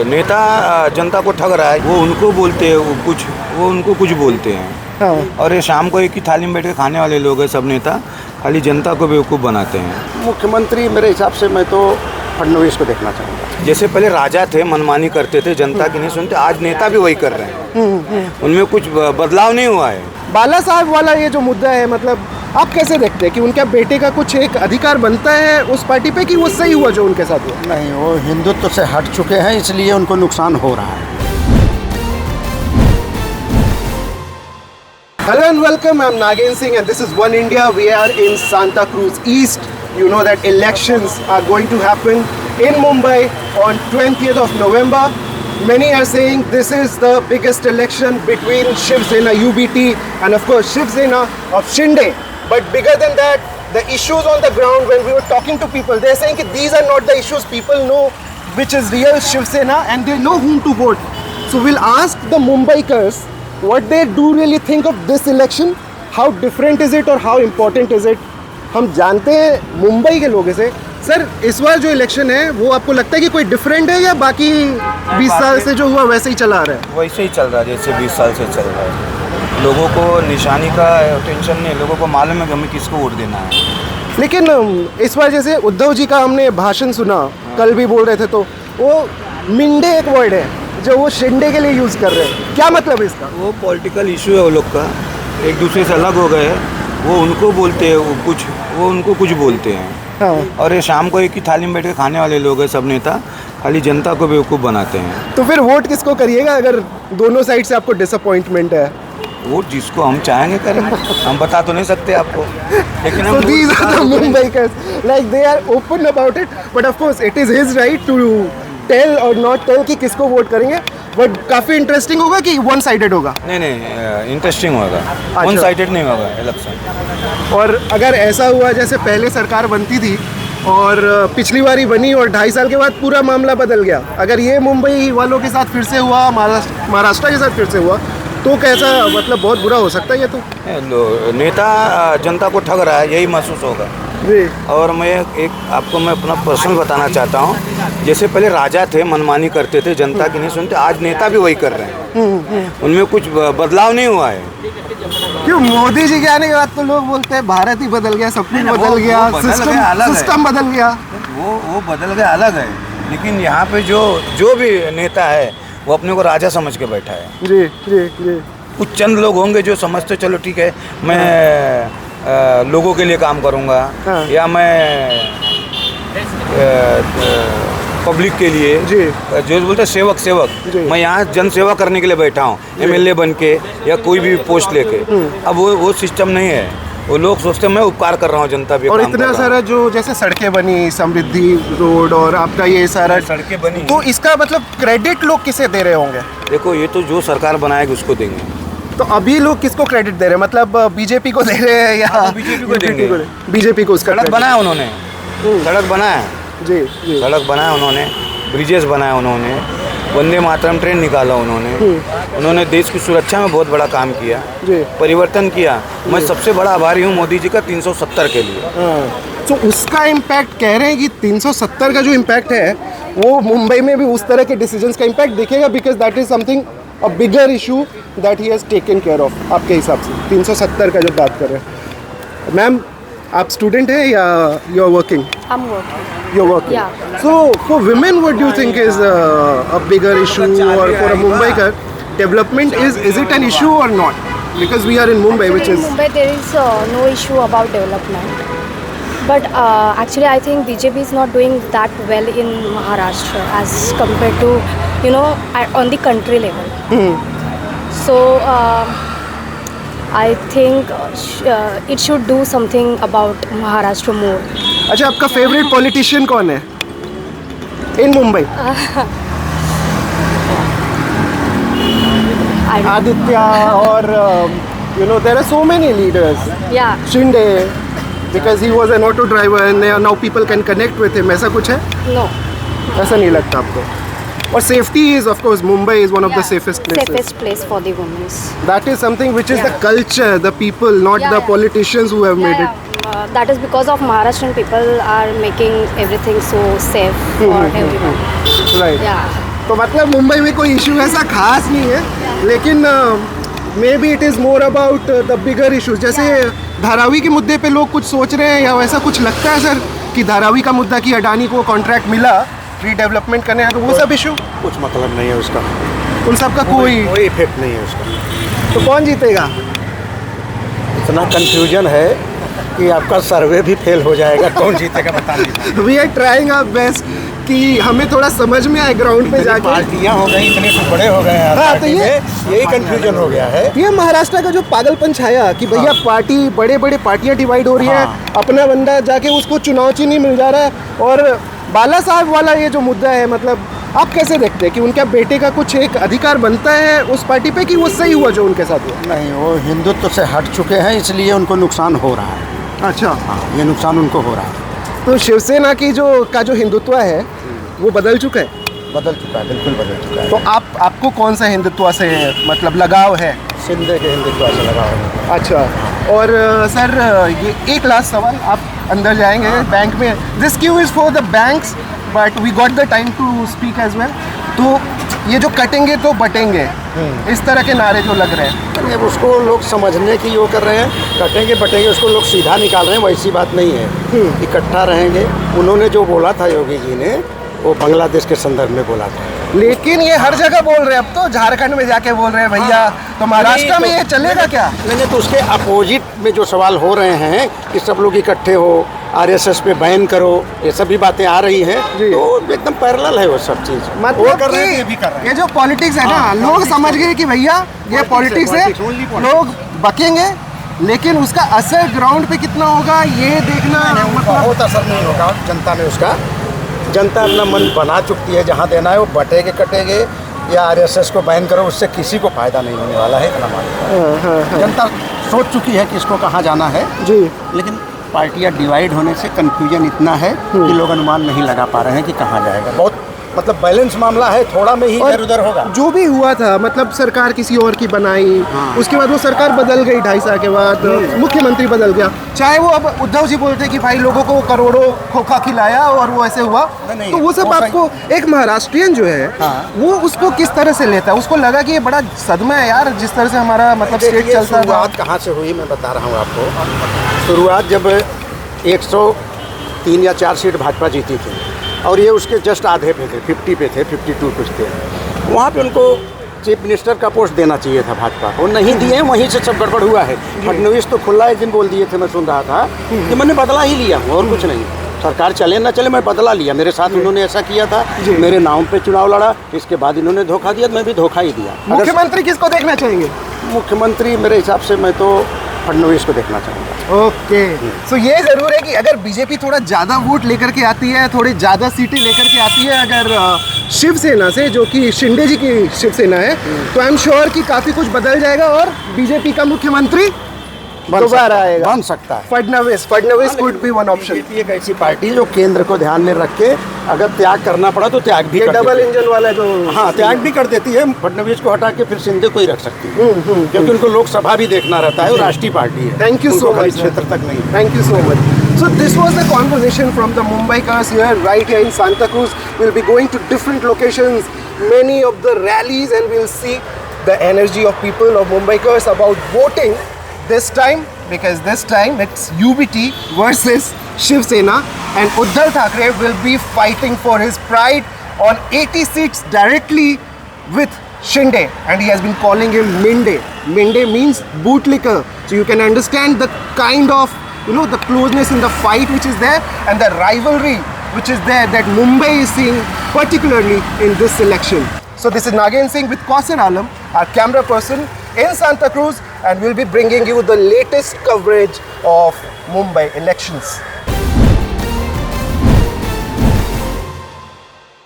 नेता जनता को ठग रहा है, वो उनको बोलते हैं वो उनको कुछ बोलते हैं। हाँ। और ये शाम को एक ही थाली में बैठ के खाने वाले लोग हैं सब नेता, खाली जनता को बेवकूफ़ बनाते हैं। मुख्यमंत्री मेरे हिसाब से मैं तो फडणवीस को देखना चाहूँगा। जैसे पहले राजा थे, मनमानी करते थे, जनता की नहीं सुनते, आज नेता भी वही कर रहे हैं। उनमें कुछ बदलाव नहीं हुआ है। बाला साहब वाला ये जो मुद्दा है, मतलब आप कैसे देखते हैं कि उनके बेटे का कुछ एक अधिकार बनता है उस पार्टी पे, कि वो सही हुआ जो उनके साथ हुआ? नहीं, वो हिंदुत्व से हट चुके हैं, इसलिए उनको नुकसान हो रहा है। Hello and welcome, I'm Nagen Singh and this is One India. We are in Santa Cruz East. You know that elections are going to happen in Mumbai on 20th of November. Many are saying this is the biggest election between Shiv Sena UBT and of course Shiv Sena of Shinde. But bigger than that, the issues on the ground, when we were talking to people, they're saying that these are not the issues. People know which is real Shiv Sena and they know whom to vote. So we'll ask the Mumbaikars what they do really think of this election, how different is it or how important is it. हम जानते हैं मुंबई के लोगों से। Sir, इस बार जो election है वो आपको लगता है कि कोई डिफरेंट है या बाकी 20 साल से जो हुआ वैसे ही चला आ रहा है? वैसे ही चल रहा है जैसे 20 साल से चल रहा है। लोगों को निशानी का टेंशन नहीं, लोगों को मालूम है कि हमें किसको वोट देना है। लेकिन इस बार जैसे उद्धव जी का हमने भाषण सुना, कल भी बोल रहे थे, तो वो मिंडे एक वर्ड है जो वो शिंदे के लिए यूज़ कर रहे हैं। क्या मतलब है इसका? वो पॉलिटिकल इशू है वो लोग का, एक दूसरे से अलग हो गए हैं। वो उनको बोलते हैं वो उनको कुछ बोलते हैं। हाँ। और ये शाम को एक ही थाली में बैठ के खाने वाले लोग हैं सब नेता, खाली जनता को बेवकूफ़ बनाते हैं। तो फिर वोट किसको करिएगा अगर दोनों साइड से आपको डिसअपॉइंटमेंट है? वोट जिसको हम चाहेंगे करेंगे, हम बता तो नहीं सकते आपको, लेकिन हम So these are the Mumbaikars, like they are open about it, but of course it is his right to tell or not tell कि किसको वोट करेंगे। बट काफ़ी इंटरेस्टिंग होगा कि वन साइडेड होगा? नहीं, इंटरेस्टिंग होगा, वन साइडेड नहीं होगा इलेक्शन। और अगर ऐसा हुआ जैसे पहले सरकार बनती थी और पिछली बारी बनी और 2.5 साल के बाद पूरा मामला बदल गया, अगर ये मुंबई वालों के साथ फिर से हुआ, महाराष्ट्र के साथ फिर से हुआ, तो कैसा, मतलब बहुत बुरा हो सकता है ये तो? नेता जनता को ठग रहा है, यही महसूस होगा जी। और मैं आपको अपना पर्सनल बताना चाहता हूँ। जैसे पहले राजा थे, मनमानी करते थे, जनता की नहीं सुनते, आज नेता भी वही कर रहे हैं। उनमें कुछ बदलाव नहीं हुआ है। क्यों? मोदी जी के आने के बाद तो लोग बोलते हैं भारत ही बदल गया, सब कुछ बदल गया, सिस्टम बदल गया। वो बदल गया अलग है, लेकिन यहाँ पे जो भी नेता है वो अपने को राजा समझ के बैठा है। जी जी जी। कुछ चंद लोग होंगे जो समझते चलो ठीक है, मैं लोगों के लिए काम करूँगा, हाँ। या मैं पब्लिक के लिए, जी। जो बोलते हैं सेवक, मैं यहाँ जन सेवा करने के लिए बैठा हूँ, MLA बन के या कोई भी पोस्ट लेके। अब वो सिस्टम नहीं है। वो लोग सोचते हैं मैं उपकार कर रहा हूँ, जनता भी और इतना सारा जो जैसे सड़कें बनी, समृद्धि रोड और आपका ये सारा सड़कें बनी, तो इसका मतलब क्रेडिट लोग किसे दे रहे होंगे? देखो, ये तो जो सरकार बनाएगी उसको देंगे। तो अभी लोग किसको क्रेडिट दे रहे हैं? मतलब बीजेपी को दे रहे हैं या बीजेपी को देंगे? बीजेपी को उसका सड़क बनाया उन्होंने, सड़क बनाया, जी जी, सड़क बनाया उन्होंने, ब्रिजेस बनाया उन्होंने, वंदे मातरम ट्रेन निकाला उन्होंने देश की सुरक्षा में बहुत बड़ा काम किया, परिवर्तन किया। मैं सबसे बड़ा आभारी हूँ मोदी जी का 370 के लिए। तो उसका इम्पैक्ट कह रहे हैं कि 370 का जो इम्पैक्ट है वो मुंबई में भी उस तरह के डिसीजंस का इम्पैक्ट दिखेगा, because that is something a bigger issue that he has taken care of. आपके हिसाब से 370 का जो बात कर रहे हैं, मैम आप स्टूडेंट हैं या you are working? I'm working. You're working. Yeah. So for women, what do you think is a bigger issue, or for a Mumbaikar, development is it an issue or not? Because we are in Mumbai, which Actually, is in Mumbai there is no issue about development. But actually, I think BJP is not doing that well in Maharashtra as compared to, on the country level. So I think it should do something about Maharashtra more. अच्छा, आपका favourite politician कौन है इन मुंबई? आदित्य और there are so many leaders. Yeah. Shinde, because he was an auto driver and now people can connect with him. ऐसा कुछ है? No. ऐसा नहीं लगता आपको? और safety is, of course, Mumbai is one of the safest places. Safest place for the women. That is something which is the Yeah. culture, the people, not the politicians who have made it. That is because of Maharashtrian people are making everything so safe for everyone. Right. Yeah. तो मतलब मुंबई में कोई issue ऐसा खास नहीं है, लेकिन may be it is more about the bigger issues. जैसे धारावी के मुद्दे पे लोग कुछ सोच रहे हैं या वैसा कुछ लगता है सर कि धारावी का मुद्दा कि अडानी को कॉन्ट्रैक्ट मिला रीडेवलपमेंट करने का, तो वो सब इशू कुछ मतलब नहीं है उसका, उन सब का कोई इफेक्ट नहीं है उसका। तो कौन जीतेगा? इतना कंफ्यूजन है कि आपका सर्वे भी फेल हो जाएगा, कौन जीतेगा बता दीजिए। We are trying our best कि हमें थोड़ा समझ में आए ग्राउंड पे जाके। पार्टियां हो गई, इतने तो बड़े हो गए हैं, हाँ, तो यही कंफ्यूजन हो गया है। ये महाराष्ट्र का जो पागलपन छाया कि भैया पार्टी बड़े बड़े पार्टियां डिवाइड हो रही हैं, अपना बंदा जाके उसको चुनाव चिन्ह मिल जा रहा है। और बाला साहब वाला ये जो मुद्दा है, मतलब आप कैसे देखते हैं कि उनके बेटे का कुछ एक अधिकार बनता है उस पार्टी पे, कि वो सही हुआ जो उनके साथ हुआ? नहीं, वो हिंदुत्व से हट चुके हैं, इसलिए उनको नुकसान हो रहा है। अच्छा, हाँ, ये नुकसान उनको हो रहा है। तो शिवसेना की जो हिंदुत्व है वो बदल चुका है? बदल चुका है, बिल्कुल बदल चुका है। तो आपको कौन सा हिंदुत्व से मतलब लगाव है? शिंदे के हिंदुत्व से लगा हुआ है। अच्छा, और सर ये एक लास्ट सवाल, आप अंदर जाएंगे बैंक में, this queue is for the banks but we got the time to speak as well. तो ये जो कटेंगे तो बटेंगे, इस तरह के नारे जो लग रहे हैं, अब उसको लोग समझने की वो कर रहे हैं, कटेंगे बटेंगे उसको लोग सीधा निकाल रहे हैं, वैसी बात नहीं है। इकट्ठा रहेंगे, उन्होंने जो बोला था योगी जी ने, वो बांग्लादेश के संदर्भ में बोला था। लेकिन ये हर जगह बोल रहे हैं, अब तो झारखंड में जाके बोल रहे हैं भैया, तो महाराष्ट्र में ये चलेगा क्या? नहीं, तो उसके अपोजिट में जो सवाल हो रहे हैं कि सब लोग इकट्ठे हो, आरएसएस पे बैन करो, ये सभी बातें आ रही हैं, तो एकदम पैरेलल है वो सब चीज़। मतलब वो कर रहे हैं, ये भी कर रहे हैं। ये जो पॉलिटिक्स है ना, लोग समझ गए कि भैया ये पॉलिटिक्स है, लोग बकेंगे, लेकिन उसका असर ग्राउंड पे कितना होगा ये देखना। बहुत असर नहीं होगा जनता में उसका। जनता अपना मन बना चुकी है, जहाँ देना है वो बटेंगे कटेंगे, या आरएसएस को बैन करो, उससे किसी को फायदा नहीं होने वाला है, इतना मालूम। जनता सोच चुकी है कि इसको कहाँ जाना है जी, लेकिन पार्टियां डिवाइड होने से कंफ्यूजन इतना है कि लोग अनुमान नहीं लगा पा रहे हैं कि कहाँ जाएगा। बहुत मतलब बैलेंस मामला है, थोड़ा में ही इधर उधर होगा। जो भी हुआ था, मतलब सरकार किसी और की बनाई, उसके बाद वो सरकार बदल गई 2.5 साल के बाद, मुख्यमंत्री बदल गया। चाहे वो अब उद्धव जी बोलते कि भाई लोगों को करोड़ों खोखा खिलाया और वो ऐसे हुआ, नहीं, तो वो सब आपको एक महाराष्ट्रियन जो है वो उसको किस तरह से लेता है? उसको लगा कि ये बड़ा सदमा है यार, जिस तरह से हमारा मतलब स्टेट चलता था। शुरुआत कहाँ से हुई मैं बता रहा हूँ आपको। शुरुआत जब 103 या 4 सीट भाजपा जीती थी और ये उसके जस्ट आधे पे थे, 50 पे थे, 52 कुछ थे, वहाँ पे उनको चीफ मिनिस्टर का पोस्ट देना चाहिए था भाजपा को, नहीं दिए, वहीं से सब गड़बड़ हुआ है। फडणवीस तो खुला एक दिन बोल दिए थे, मैं सुन रहा था कि मैंने बदला ही लिया हूँ और कुछ नहीं, सरकार चले ना चले मैं बदला लिया, मेरे साथ उन्होंने ऐसा किया था, मेरे नाम पे चुनाव लड़ा, इसके बाद इन्होंने धोखा दिया, मैं भी धोखा ही दिया। मुख्यमंत्री किसको देखना चाहेंगे? मुख्यमंत्री मेरे हिसाब से मैं तो फडणवीस को देखना चाहूँगा। ओके, सो ये ज़रूर है कि अगर बीजेपी थोड़ा ज़्यादा वोट लेकर के आती है, थोड़ी ज़्यादा सीटें लेकर के आती है अगर शिवसेना से, जो कि शिंदे जी की शिवसेना है, तो आई एम श्योर कि काफ़ी कुछ बदल जाएगा और बीजेपी का मुख्यमंत्री दोबारा आएगा, बन सकता है। Fadnavis could be one option. BJP एक ऐसी पार्टी जो केंद्र को ध्यान में रख के अगर त्याग करना पड़ा तो त्याग भी ये कर डबल देती है। इंजन वाला जो, हाँ, त्याग भी कर देती है, फडणवीस को हटा के फिर शिंदे को ही रख सकती है, क्योंकि उनको लोकसभा भी देखना रहता है और राष्ट्रीय पार्टी है। Thank you so उनको खाली much, क्षेत्र तक नहीं। Thank you so much. So this was the conversation from the Mumbaikars here, right here in Santa Cruz. We'll be going to different locations, many of the rallies, and we'll see the energy of people of Mumbaikars about voting this time, because this time it's UBT versus Shiv Sena, and Uddhav Thackeray will be fighting for his pride on 80 seats directly with Shinde, and he has been calling him Minde. Minde means bootlicker, so you can understand the kind of, you know, the closeness in the fight which is there and the rivalry which is there that Mumbai is seeing particularly in this election. So this is Nagen Singh with Qausar Alam, our camera person in Santa Cruz, and we'll be bringing you the latest coverage of Mumbai elections.